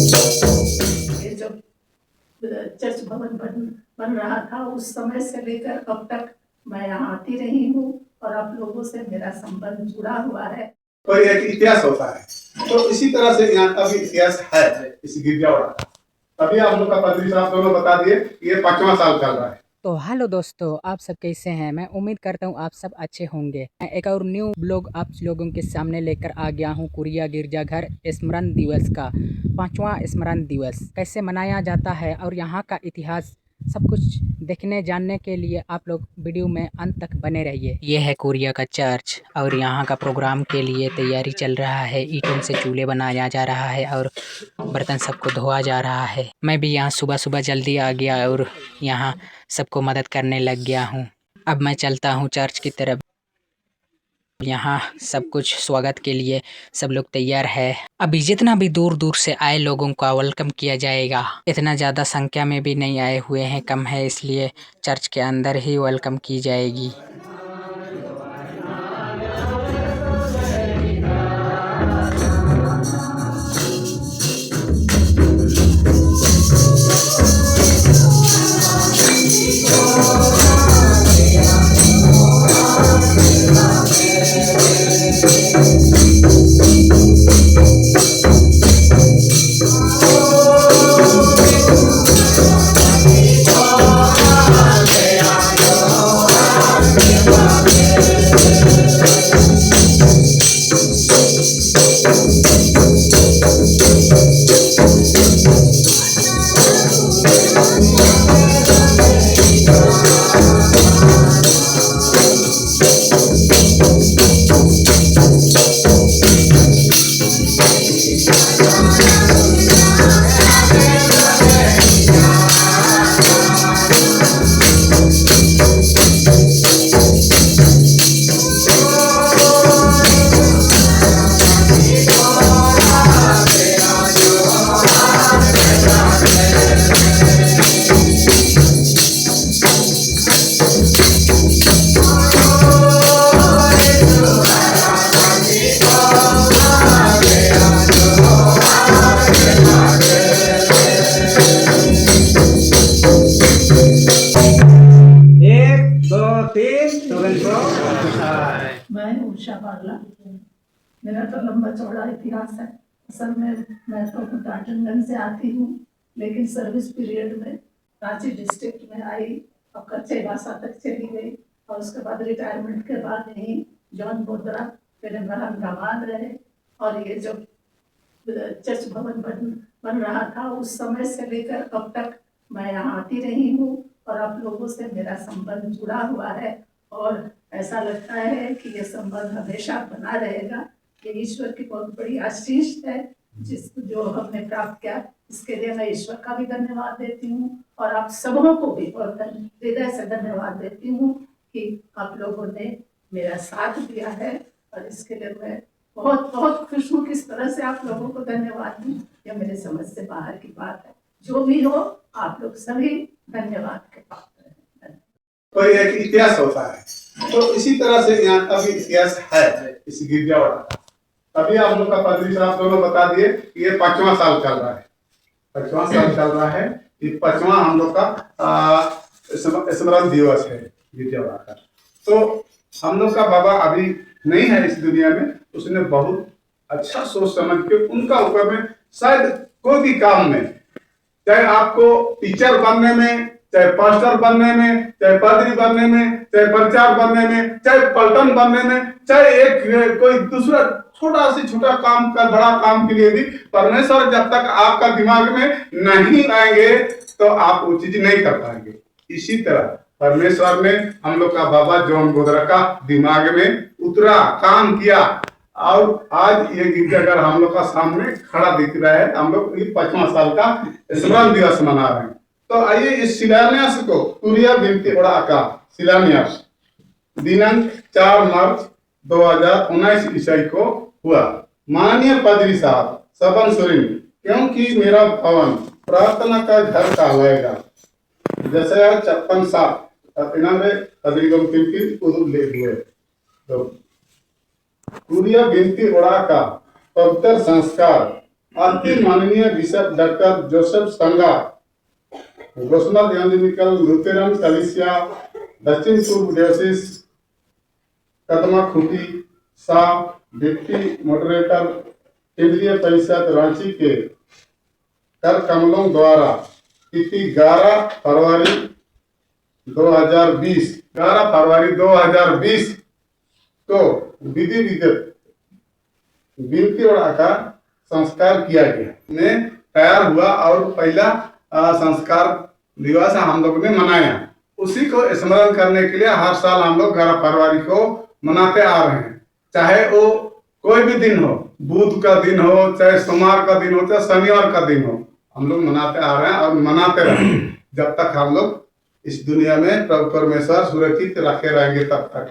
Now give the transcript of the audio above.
ये जो चर्च भवन बन रहा था उस समय से लेकर अब तक मैं यहाँ आती रही हूँ और आप लोगों से मेरा संबंध जुड़ा हुआ है। तो एक इतिहास होता है, तो इसी तरह से यहाँ का भी इतिहास है इस गिरजावाड़ा का। अभी आप लोग का पादरी साहब दोनों बता दिए, ये 5वां साल चल रहा है। तो हेलो दोस्तों, आप सब कैसे हैं? मैं उम्मीद करता हूँ आप सब अच्छे होंगे। मैं एक और न्यू ब्लॉग आप लोगों के सामने लेकर आ गया हूँ। कुरिया गिरजाघर स्मरण दिवस का 5वां स्मरण दिवस कैसे मनाया जाता है और यहाँ का इतिहास सब कुछ देखने जानने के लिए आप लोग वीडियो में अंत तक बने रहिए। ये है कुरिया का चर्च और यहाँ का प्रोग्राम के लिए तैयारी चल रहा है। ईंटों से चूल्हे बनाया जा रहा है और बर्तन सबको धोआ जा रहा है। मैं भी यहाँ सुबह सुबह जल्दी आ गया और यहाँ सबको मदद करने लग गया हूँ। अब मैं चलता हूँ चर्च की तरफ। यहाँ सब कुछ स्वागत के लिए सब लोग तैयार है। अभी जितना भी दूर दूर से आए लोगों का वेलकम किया जाएगा। इतना ज़्यादा संख्या में भी नहीं आए हुए हैं, कम है, इसलिए चर्च के अंदर ही वेलकम की जाएगी। मैं उषा बारला। मेरा तो लंबा चौड़ा इतिहास है। असल में मैं तो डाल्टनगंज से आती हूँ, लेकिन सर्विस पीरियड में रांची डिस्ट्रिक्ट में आई और कच्चे भाषा तक चली गई और उसके बाद रिटायरमेंट के बाद यहीं जॉन बोदरा फिर इमरान दामाद रहे। और ये जो चर्च भवन बन रहा था उस समय से लेकर अब तक मैं यहाँ आती रही हूँ और आप लोगों से मेरा संबंध जुड़ा हुआ है और ऐसा लगता है कि ये संबंध हमेशा बना रहेगा। ये ईश्वर की बहुत बड़ी आशीष है जो हमने प्राप्त किया। इसके लिए मैं ईश्वर का भी धन्यवाद देती हूँ और आप सबों को भी बहुत हृदय से धन्यवाद देती हूँ कि आप लोगों ने मेरा साथ दिया है और इसके लिए मैं बहुत बहुत खुश हूँ। किस तरह से आप लोगों को धन्यवाद दूँ, यह मेरे समझ से बाहर की बात है। जो भी हो, आप लोग सभी धन्यवाद के पात्र हैं। तो एक इतिहास होता है, तो इसी तरह से यहाँ का भी इतिहास है इस गिरजावाड़ा का। अभी आप लोग का पादरी साहब दोनों बता दिए, ये 5वां साल चल रहा है। 5वां साल चल रहा है, ये 5वां हम लोग का स्मरण दिवस है गिरजावाड़ा का। तो हम लोग का बाबा अभी नहीं है इस दुनिया में, उसने बहुत अच्छा सोच समझ के उनका ऊपर में शायद कोई भी काम में, चाहे आपको टीचर बनने में, चाहे पास्टर बनने में, चाहे पादरी बनने में, चाहे प्रचार बनने में, चाहे पलटन बनने में, चाहे एक कोई दूसरा छोटा से छोटा काम का बड़ा काम के लिए भी परमेश्वर जब तक आपका दिमाग में नहीं आएंगे तो आप वो चीज नहीं कर पाएंगे। इसी तरह परमेश्वर ने हम लोग का बाबा जॉन बोदरा का दिमाग में उतरा, काम किया और आज ये गिरजाघर हम लोग का सामने खड़ा दिख रहा है। हम लोग ये 5वां साल का स्मरण दिवस मना रहे हैं। तो आइए इस शिलान्यास को, कुरिया बिनती-ओड़ा का शिलान्यास दिनांक 4 मार्च 2019 ईस्वी को हुआ। माननीय पादरी साहब सबन सुरिन, क्योंकि मेरा भवन प्रार्थना का घर कहलाएगा। जैसे 56 साल इन्होंने पादरीगम की उदुल ले हुए। तो कुरिया बिनती-ओड़ा का पवित्र संस्कार अति माननीय बिशप डॉक्टर जोसेफ संगा, घोषणा इवेंजेलिकल लुथेरन कलीसिया दक्षिण पूर्व डायोसीस कदमा खुटी सा डिप्टी मॉडरेटर केंद्रीय परिषद रांची के कर कमलों द्वारा तिथि 11 फरवरी 2020 को विधि विनती का संस्कार किया गया ने तैयार हुआ और पहला संस्कार दिवस हम लोग ने मनाया। उसी को स्मरण करने के लिए हर साल हम लोग 11 फरवरी को मनाते आ रहे हैं, चाहे वो कोई भी दिन हो, बुध का दिन हो, चाहे सोमवार का दिन हो, चाहे शनिवार का दिन हो, हम लोग मनाते आ रहे हैं और मनाते रहेंगे जब तक हम लोग इस दुनिया में प्रभु परमेश्वर सुरक्षित रखे रहेंगे तब तक।